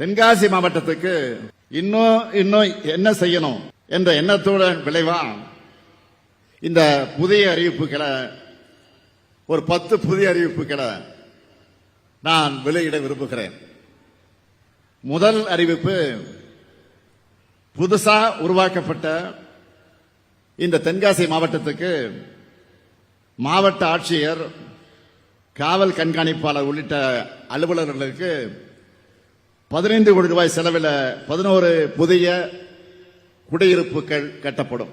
தென்காசி மாவட்டத்துக்கு இன்னும் என்ன செய்யணும் என்ற எண்ணத்தோட விளைவா இந்த புதிய அறிவிப்புகளை ஒரு 10 புதிய அறிவிப்புகளை நான் வெளியிட விரும்புகிறேன். முதல் அறிவிப்பு, புதுசா உருவாக்கப்பட்ட இந்த தென்காசி மாவட்டத்துக்கு மாவட்ட ஆட்சியர், காவல் கண்காணிப்பாளர் உள்ளிட்ட அலுவலர்களுக்கு 15 கோடி ரூபாய் செலவில் 11 புதிய குடியிருப்புகள் கட்டப்படும்.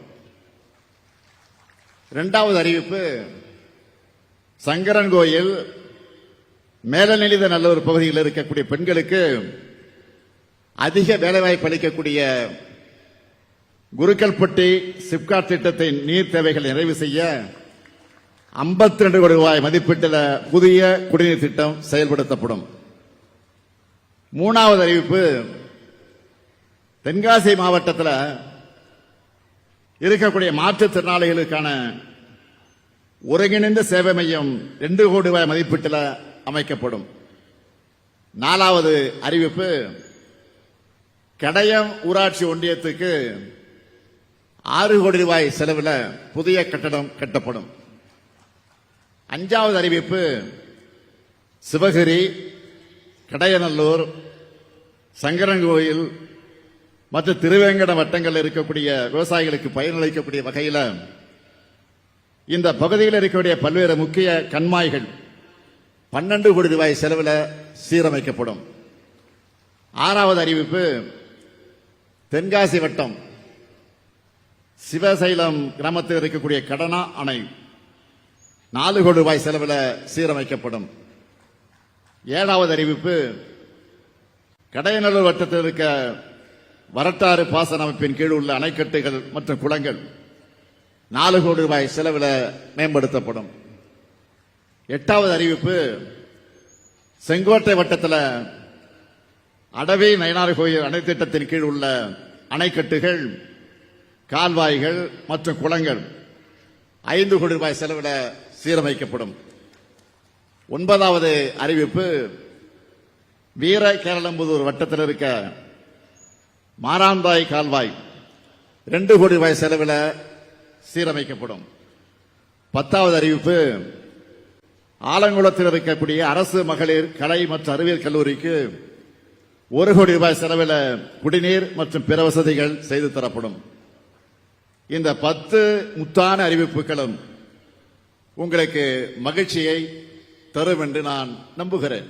இரண்டாவது அறிவிப்பு, சங்கரன்கோயில், மேலநிலைத நல்லூர் பகுதியில் இருக்கக்கூடிய பெண்களுக்கு அதிக வேலைவாய்ப்பு அளிக்கக்கூடிய குருக்கல்பட்டி சிப்காட் திட்டத்தின் நீர் தேவைகளை நிறைவு செய்ய 52 கோடி ரூபாய் மதிப்பீட்டில் புதிய குடிநீர் திட்டம் செயல்படுத்தப்படும். மூணாவது அறிவிப்பு, தென்காசி மாவட்டத்தில் இருக்கக்கூடிய மாற்றுத்திறனாளிகளுக்கான ஒருங்கிணைந்த சேவை மையம் 2 கோடி ரூபாய் மதிப்பீட்டில் அமைக்கப்படும். நாலாவது அறிவிப்பு, கடையம் ஊராட்சி ஒன்றியத்துக்கு 6 கோடி ரூபாய் செலவில் புதிய கட்டடம் கட்டப்படும். அஞ்சாவது அறிவிப்பு, சிவகிரி, கடையநல்லூர், சங்கரன்கோயில் மற்றும் திருவேங்கட வட்டங்கள் இருக்கக்கூடிய விவசாயிகளுக்கு பயனளிக்கக்கூடிய வகையில் இந்த பகுதியில் இருக்கக்கூடிய பல்வேறு முக்கிய கண்மாய்கள் 12 கோடி ரூபாய் செலவில் சீரமைக்கப்படும். ஆறாவது அறிவிப்பு, தென்காசி வட்டம் சிவசைலம் கிராமத்தில் இருக்கக்கூடிய கடனா அணை 4 கோடி ரூபாய் செலவில் சீரமைக்கப்படும். ஏழாவது அறிவிப்பு, கடையநல்லூர் வட்டத்தில் இருக்க வரட்டாறு பாசன அமைப்பின் கீழ் உள்ள அணைக்கட்டுகள் மற்றும் குளங்கள் 4 கோடி ரூபாய் செலவில் மேம்படுத்தப்படும். எட்டாவது அறிவிப்பு, செங்கோட்டை வட்டத்தில் அடவி நயனார் கோயில் அணை திட்டத்தின் கீழ் உள்ள அணைக்கட்டுகள், கால்வாய்கள் மற்றும் குளங்கள் 5 கோடி ரூபாய் செலவில் சீரமைக்கப்படும். ஒன்பதாவது அறிவிப்பு, வீர கேரளம்புதூர் வட்டத்தில் இருக்க மாராந்தாய் கால்வாய் 2 கோடி ரூபாய் செலவில் சீரமைக்கப்படும். 10வது அறிவிப்பு, ஆலங்குளத்தில் இருக்கக்கூடிய அரசு மகளிர் கலை மற்றும் அறிவியல் கல்லூரிக்கு 1 கோடி ரூபாய் செலவில் குடிநீர் மற்றும் பிற வசதிகள் செய்து தரப்படும். இந்த 10 முத்தான அறிவிப்புகளும் உங்களுக்கு மகிழ்ச்சியை தரும் என்று நான் நம்புகிறேன்.